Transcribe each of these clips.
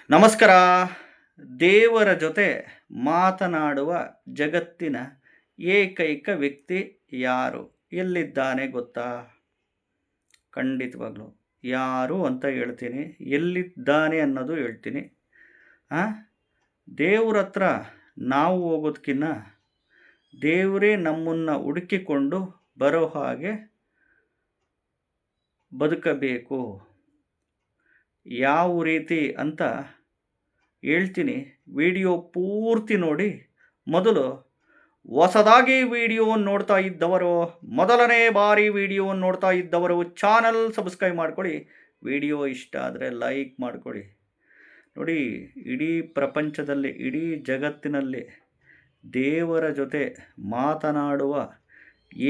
ನಮಸ್ಕಾರ. ದೇವರ ಜೊತೆ ಮಾತನಾಡುವ ಜಗತ್ತಿನ ಏಕೈಕ ವ್ಯಕ್ತಿ ಯಾರು? ಎಲ್ಲಿದ್ದಾನೆ ಗೊತ್ತಾ? ಖಂಡಿತವಾಗ್ಲೂ ಯಾರು ಅಂತ ಹೇಳ್ತೀನಿ. ಎಲ್ಲಿದ್ದಾನೆ ಅನ್ನೋದು ಹೇಳ್ತೀನಿ. ಆ ದೇವ್ರ ಹತ್ರ ನಾವು ಹೋಗೋದಕ್ಕಿಂತ ದೇವರೇ ನಮ್ಮನ್ನು ಹುಡುಕಿಕೊಂಡು ಬರೋ ಹಾಗೆ ಬದುಕಬೇಕು. ಯಾವ ರೀತಿ ಅಂತ ಹೇಳ್ತೀನಿ. ವಿಡಿಯೋ ಪೂರ್ತಿ ನೋಡಿ. ಮೊದಲು ಹೊಸದಾಗಿ ವಿಡಿಯೋವನ್ನು ನೋಡ್ತಾ ಇದ್ದವರು, ಮೊದಲನೇ ಬಾರಿ ವಿಡಿಯೋವನ್ನು ನೋಡ್ತಾ ಇದ್ದವರು ಚಾನಲ್ ಸಬ್ಸ್ಕ್ರೈಬ್ ಮಾಡ್ಕೊಳ್ಳಿ. ವಿಡಿಯೋ ಇಷ್ಟ ಆದರೆ ಲೈಕ್ ಮಾಡ್ಕೊಳ್ಳಿ. ನೋಡಿ, ಇಡೀ ಪ್ರಪಂಚದಲ್ಲಿ, ಇಡೀ ಜಗತ್ತಿನಲ್ಲಿ ದೇವರ ಜೊತೆ ಮಾತನಾಡುವ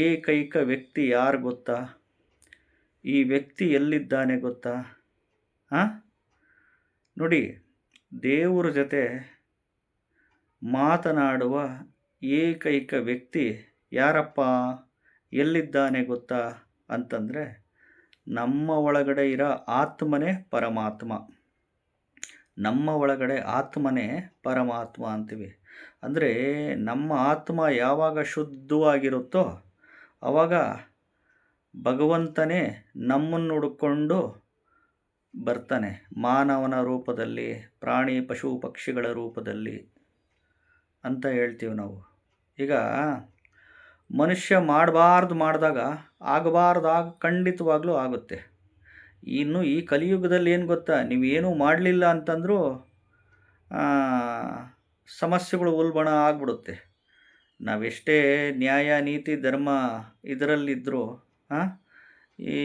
ಏಕೈಕ ವ್ಯಕ್ತಿ ಯಾರು ಗೊತ್ತಾ? ಈ ವ್ಯಕ್ತಿ ಎಲ್ಲಿದ್ದಾನೆ ಗೊತ್ತಾ? ನೋಡಿ, ದೇವರ ಜೊತೆ ಮಾತನಾಡುವ ಏಕೈಕ ವ್ಯಕ್ತಿ ಯಾರಪ್ಪ, ಎಲ್ಲಿದ್ದಾನೆ ಗೊತ್ತಾ ಅಂತಂದರೆ, ನಮ್ಮ ಒಳಗಡೆ ಇರೋ ಆತ್ಮನೇ ಪರಮಾತ್ಮ. ನಮ್ಮ ಒಳಗಡೆ ಆತ್ಮನೇ ಪರಮಾತ್ಮ ಅಂತೀವಿ. ಅಂದರೆ ನಮ್ಮ ಆತ್ಮ ಯಾವಾಗ ಶುದ್ಧವಾಗಿರುತ್ತೋ ಆವಾಗ ಭಗವಂತನೇ ನಮ್ಮನ್ನು ಹುಡುಕೊಂಡು ಬರ್ತಾನೆ. ಮಾನವನ ರೂಪದಲ್ಲಿ, ಪ್ರಾಣಿ ಪಶು ಪಕ್ಷಿಗಳ ರೂಪದಲ್ಲಿ ಅಂತ ಹೇಳ್ತೀವಿ ನಾವು. ಈಗ ಮನುಷ್ಯ ಮಾಡಿದಾಗ ಆಗಬಾರ್ದಾಗ ಖಂಡಿತವಾಗ್ಲೂ ಆಗುತ್ತೆ. ಇನ್ನು ಈ ಕಲಿಯುಗದಲ್ಲಿ ಏನು ಗೊತ್ತಾ, ನೀವೇನೂ ಮಾಡಲಿಲ್ಲ ಅಂತಂದರೂ ಸಮಸ್ಯೆಗಳು ಉಲ್ಬಣ ಆಗಿಬಿಡುತ್ತೆ. ನಾವೆಷ್ಟೇ ನ್ಯಾಯ ನೀತಿ ಧರ್ಮ ಇದರಲ್ಲಿದ್ದರೂ ಈ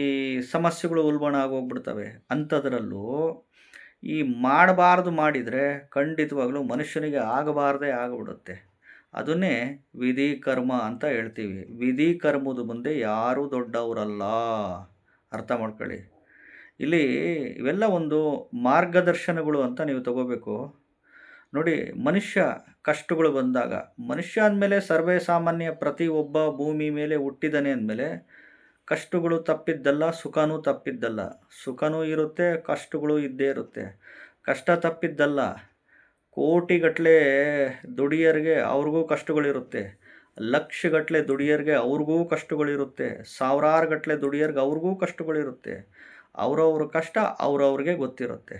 ಸಮಸ್ಯೆಗಳು ಉಲ್ಬಣ ಆಗೋಗ್ಬಿಡ್ತವೆ. ಅಂಥದ್ರಲ್ಲೂ ಈ ಮಾಡಬಾರ್ದು ಮಾಡಿದರೆ ಖಂಡಿತವಾಗ್ಲೂ ಮನುಷ್ಯನಿಗೆ ಆಗಬಾರ್ದೇ ಆಗಿಬಿಡುತ್ತೆ. ಅದನ್ನೇ ವಿಧಿ ಕರ್ಮ ಅಂತ ಹೇಳ್ತೀವಿ. ವಿಧಿ ಕರ್ಮದ ಮುಂದೆ ಯಾರೂ ದೊಡ್ಡವರಲ್ಲ, ಅರ್ಥ ಮಾಡ್ಕೊಳ್ಳಿ. ಇಲ್ಲಿ ಇವೆಲ್ಲ ಒಂದು ಮಾರ್ಗದರ್ಶನಗಳು ಅಂತ ನೀವು ತಗೋಬೇಕು. ನೋಡಿ, ಮನುಷ್ಯ ಕಷ್ಟಗಳು ಬಂದಾಗ, ಮನುಷ್ಯ ಅಂದಮೇಲೆ ಸರ್ವೇ ಸಾಮಾನ್ಯ, ಪ್ರತಿಯೊಬ್ಬ ಭೂಮಿ ಮೇಲೆ ಹುಟ್ಟಿದಾನೆ ಅಂದಮೇಲೆ ಕಷ್ಟಗಳು ತಪ್ಪಿದ್ದಲ್ಲ, ಸುಖನೂ ತಪ್ಪಿದ್ದಲ್ಲ. ಸುಖನೂ ಇರುತ್ತೆ, ಕಷ್ಟಗಳು ಇದ್ದೇ ಇರುತ್ತೆ. ಕಷ್ಟ ತಪ್ಪಿದ್ದಲ್ಲ. ಕೋಟಿಗಟ್ಟಲೆ ದುಡಿಯೋರಿಗೆ ಅವ್ರಿಗೂ ಕಷ್ಟಗಳಿರುತ್ತೆ. ಲಕ್ಷಗಟ್ಟಲೆ ದುಡಿಯೋರಿಗೆ ಅವ್ರಿಗೂ ಕಷ್ಟಗಳಿರುತ್ತೆ. ಸಾವಿರಾರು ಗಟ್ಟಲೆ ದುಡಿಯೋರಿಗೆ ಅವ್ರಿಗೂ ಕಷ್ಟಗಳಿರುತ್ತೆ. ಅವರವ್ರ ಕಷ್ಟ ಅವ್ರವ್ರಿಗೆ ಗೊತ್ತಿರುತ್ತೆ.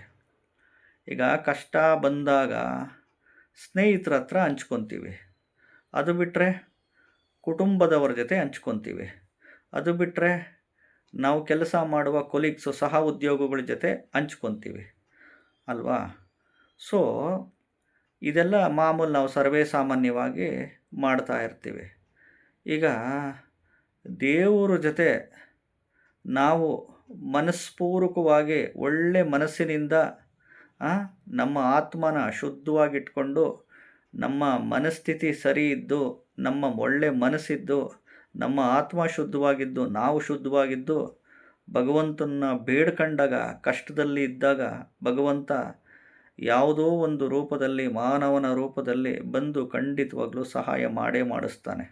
ಈಗ ಕಷ್ಟ ಬಂದಾಗ ಸ್ನೇಹಿತರ ಹತ್ರ ಹಂಚ್ಕೊತೀವಿ. ಅದು ಬಿಟ್ಟರೆ ಕುಟುಂಬದವರ ಜೊತೆ ಹಂಚ್ಕೊತೀವಿ. ಅದು ಬಿಟ್ಟರೆ ನಾವು ಕೆಲಸ ಮಾಡುವ ಕೊಲೀಗ್ಸು, ಸಹ ಉದ್ಯೋಗಿಗಳ ಜೊತೆ ಹಂಚ್ಕೊತೀವಿ ಅಲ್ವಾ? ಸೊ ಇದೆಲ್ಲ ಮಾಮೂಲು, ನಾವು ಸರ್ವೇ ಸಾಮಾನ್ಯವಾಗಿ ಮಾಡ್ತಾ ಇರ್ತೀವಿ. ಈಗ ದೇವರ ಜೊತೆ ನಾವು ಮನಸ್ಪೂರ್ವಕವಾಗಿ ಒಳ್ಳೆ ಮನಸ್ಸಿನಿಂದ ನಮ್ಮ ಆತ್ಮನ ಶುದ್ಧವಾಗಿಟ್ಕೊಂಡು, ನಮ್ಮ ಮನಸ್ಥಿತಿ ಸರಿ ಇದ್ದು, ನಮ್ಮ ಒಳ್ಳೆ ಮನಸ್ಸಿದ್ದು, ನಮ್ಮ ಆತ್ಮ ಶುದ್ಧವಾಗಿದ್ದು, ನಾವು ಶುದ್ಧವಾಗಿದ್ದು ಭಗವಂತನ ಬೇಡ್ಕೊಂಡಾಗ, ಕಷ್ಟದಲ್ಲಿ ಇದ್ದಾಗ ಭಗವಂತ ಯಾವುದೋ ಒಂದು ರೂಪದಲ್ಲಿ, ಮಾನವನ ರೂಪದಲ್ಲಿ ಬಂದು ಖಂಡಿತವಾಗ್ಲೂ ಸಹಾಯ ಮಾಡೇ ಮಾಡಿಸ್ತಾನೆ.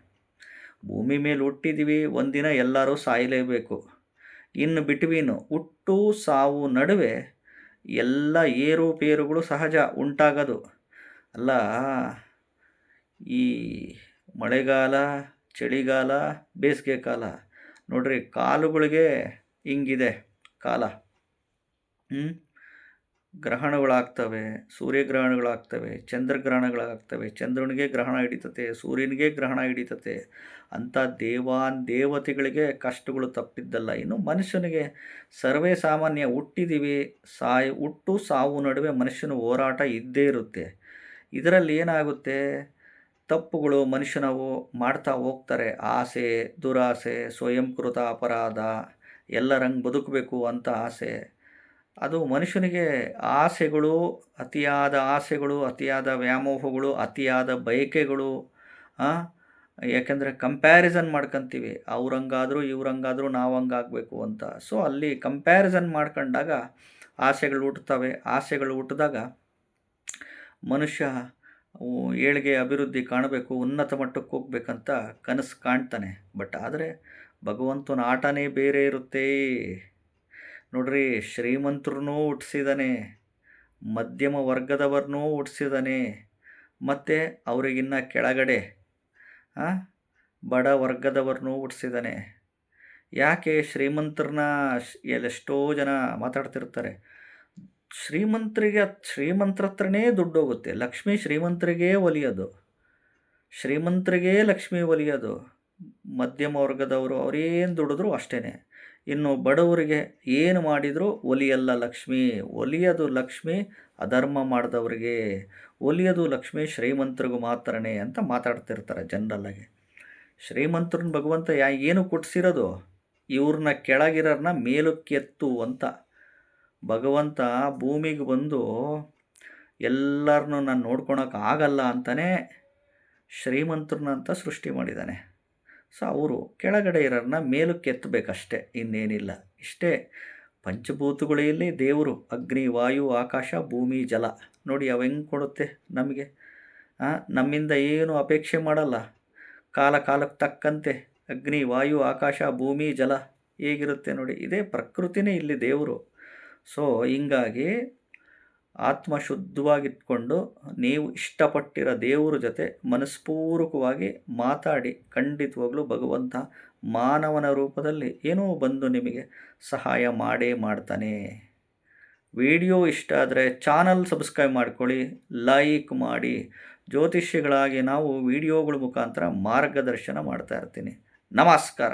ಭೂಮಿ ಮೇಲೆ ಹುಟ್ಟಿದ್ದೀವಿ, ಒಂದಿನ ಎಲ್ಲರೂ ಸಾಯಲೇಬೇಕು. ಇನ್ನು ಬಿಟ್ವೀನು ಹುಟ್ಟು ಸಾವು ನಡುವೆ ಎಲ್ಲ ಏರುಪೇರುಗಳು ಸಹಜ ಉಂಟಾಗೋದು ಅಲ್ಲ. ಈ ಮಳೆಗಾಲ, ಚಳಿಗಾಲ, ಬೇಸಿಗೆ ಕಾಲ ನೋಡ್ರಿ, ಕಾಲುಗಳಿಗೆ ಹಿಂಗಿದೆ ಕಾಲ. ಗ್ರಹಣಗಳಾಗ್ತವೆ, ಸೂರ್ಯಗ್ರಹಣಗಳಾಗ್ತವೆ, ಚಂದ್ರಗ್ರಹಣಗಳಾಗ್ತವೆ. ಚಂದ್ರನಿಗೆ ಗ್ರಹಣ ಹಿಡಿತತೆ, ಸೂರ್ಯನಿಗೆ ಗ್ರಹಣ ಹಿಡಿತತೆ. ಅಂಥ ದೇವತೆಗಳಿಗೆ ಕಷ್ಟಗಳು ತಪ್ಪಿದ್ದಲ್ಲ. ಇನ್ನು ಮನುಷ್ಯನಿಗೆ ಸರ್ವೇ ಸಾಮಾನ್ಯ, ಹುಟ್ಟಿದ್ದೀವಿ, ಹುಟ್ಟು ಸಾವು ನಡುವೆ ಮನುಷ್ಯನ ಹೋರಾಟ ಇದ್ದೇ ಇರುತ್ತೆ. ಇದರಲ್ಲಿ ಏನಾಗುತ್ತೆ, ತಪ್ಪುಗಳು ಮನುಷ್ಯನವು ಮಾಡ್ತಾ ಹೋಗ್ತಾರೆ. ಆಸೆ, ದುರಾಸೆ, ಸ್ವಯಂಕೃತ ಅಪರಾಧ, ಎಲ್ಲರಂಗೆ ಬದುಕಬೇಕು ಅಂತ ಆಸೆ. ಅದು ಮನುಷ್ಯನಿಗೆ ಆಸೆಗಳು, ಅತಿಯಾದ ವ್ಯಾಮೋಹಗಳು, ಅತಿಯಾದ ಬಯಕೆಗಳು. ಯಾಕೆಂದರೆ ಕಂಪ್ಯಾರಿಸನ್ ಮಾಡ್ಕೊತೀವಿ, ಅವ್ರಂಗಾದರೂ ಇವ್ರಂಗಾದರೂ ನಾವು ಹಂಗಾಗಬೇಕು ಅಂತ. ಸೊ ಅಲ್ಲಿ ಕಂಪ್ಯಾರಿಸನ್ ಮಾಡ್ಕೊಂಡಾಗ ಆಸೆಗಳು ಹುಟ್ಟುತ್ತವೆ. ಆಸೆಗಳು ಹುಟ್ಟಿದಾಗ ಮನುಷ್ಯ ಏಳಿಗೆ, ಅಭಿವೃದ್ಧಿ ಕಾಣಬೇಕು, ಉನ್ನತ ಮಟ್ಟಕ್ಕೆ ಹೋಗ್ಬೇಕಂತ ಕನಸು ಕಾಣ್ತಾನೆ. ಬಟ್ ಆದರೆ ಭಗವಂತನ ಆಟನೇ ಬೇರೆ ಇರುತ್ತೆ. ನೋಡ್ರಿ, ಶ್ರೀಮಂತರನ್ನೂ ಹುಟ್ಟಿಸಿದಾನೆ, ಮಧ್ಯಮ ವರ್ಗದವ್ರನ್ನೂ ಹುಟ್ಟಿಸಿದ್ದಾನೆ, ಮತ್ತು ಅವರಿಗಿನ್ನ ಕೆಳಗಡೆ ಬಡ ವರ್ಗದವ್ರನ್ನೂ ಹುಟ್ಟಿಸಿದ್ದಾನೆ. ಯಾಕೆ ಶ್ರೀಮಂತರನ್ನ ಎಷ್ಟೋ ಜನ ಮಾತಾಡ್ತಿರ್ತಾರೆ, ಶ್ರೀಮಂತರ ಹತ್ರನೇ ದುಡ್ಡು ಹೋಗುತ್ತೆ, ಲಕ್ಷ್ಮಿ ಶ್ರೀಮಂತರಿಗೇ ಒಲಿಯೋದು, ಶ್ರೀಮಂತರಿಗೇ ಲಕ್ಷ್ಮಿ ಒಲಿಯೋದು. ಮಧ್ಯಮ ವರ್ಗದವರು ಅವರೇನು ದುಡಿದ್ರು ಅಷ್ಟೇ. ಇನ್ನು ಬಡವರಿಗೆ ಏನು ಮಾಡಿದರೂ ಒಲಿಯಲ್ಲ ಲಕ್ಷ್ಮಿ. ಒಲಿಯೋದು ಲಕ್ಷ್ಮಿ ಅಧರ್ಮ ಮಾಡಿದವ್ರಿಗೆ, ಒಲಿಯೋದು ಲಕ್ಷ್ಮಿ ಶ್ರೀಮಂತರಿಗೂ ಮಾತ್ರನೇ ಅಂತ ಮಾತಾಡ್ತಿರ್ತಾರೆ ಜನರಲ್ಲಾಗಿ. ಶ್ರೀಮಂತರನ್ನ ಭಗವಂತ ಏನು ಕೊಡ್ಸಿರೋದು, ಇವ್ರನ್ನ ಕೆಳಗಿರೋರನ್ನ ಮೇಲಕ್ಕೆತ್ತು ಅಂತ. ಭಗವಂತ ಭೂಮಿಗೆ ಬಂದು ಎಲ್ಲರನ್ನೂ ನಾನು ನೋಡ್ಕೊಳಕ್ಕೆ ಆಗಲ್ಲ ಅಂತಲೇ ಶ್ರೀಮಂತರನ್ನ ಸೃಷ್ಟಿ ಮಾಡಿದ್ದಾನೆ. ಸೊ ಅವರು ಕೆಳಗಡೆ ಇರೋರನ್ನ ಮೇಲಕ್ಕೆ ಎತ್ತಬೇಕಷ್ಟೆ, ಇನ್ನೇನಿಲ್ಲ. ಇಷ್ಟೇ ಪಂಚಭೂತಗಳಲ್ಲಿ ದೇವರು ಅಗ್ನಿ, ವಾಯು, ಆಕಾಶ, ಭೂಮಿ, ಜಲ. ನೋಡಿ ಅವು ಹೆಂಗೆ ಕೊಡುತ್ತೆ ನಮಗೆ. ನಮ್ಮಿಂದ ಏನು ಅಪೇಕ್ಷೆ ಮಾಡಲ್ಲ, ಕಾಲಕ್ಕೆ ತಕ್ಕಂತೆ ಅಗ್ನಿ, ವಾಯು, ಆಕಾಶ, ಭೂಮಿ, ಜಲ ಹೇಗಿರುತ್ತೆ ನೋಡಿ. ಇದೇ ಪ್ರಕೃತಿನೇ ಇಲ್ಲಿ ದೇವರು. ಸೊ ಹಿಂಗಾಗಿ ಆತ್ಮ ಶುದ್ಧವಾಗಿಟ್ಕೊಂಡು ನೀವು ಇಷ್ಟಪಟ್ಟಿರೋ ದೇವರ ಜೊತೆ ಮನಸ್ಪೂರ್ವಕವಾಗಿ ಮಾತಾಡಿ, ಖಂಡಿತವಾಗ್ಲೂ ಭಗವಂತ ಮಾನವನ ರೂಪದಲ್ಲಿ ಏನೋ ಬಂದು ನಿಮಗೆ ಸಹಾಯ ಮಾಡೇ ಮಾಡ್ತಾನೆ. ವಿಡಿಯೋ ಇಷ್ಟ ಆದರೆ ಚಾನಲ್ ಸಬ್ಸ್ಕ್ರೈಬ್ ಮಾಡ್ಕೊಳ್ಳಿ, ಲೈಕ್ ಮಾಡಿ. ಜ್ಯೋತಿಷ್ಯಗಳಾಗಿ ನಾವು ವಿಡಿಯೋಗಳ ಮುಖಾಂತರ ಮಾರ್ಗದರ್ಶನ ಮಾಡ್ತಾ ಇರ್ತೀನಿ. ನಮಸ್ಕಾರ.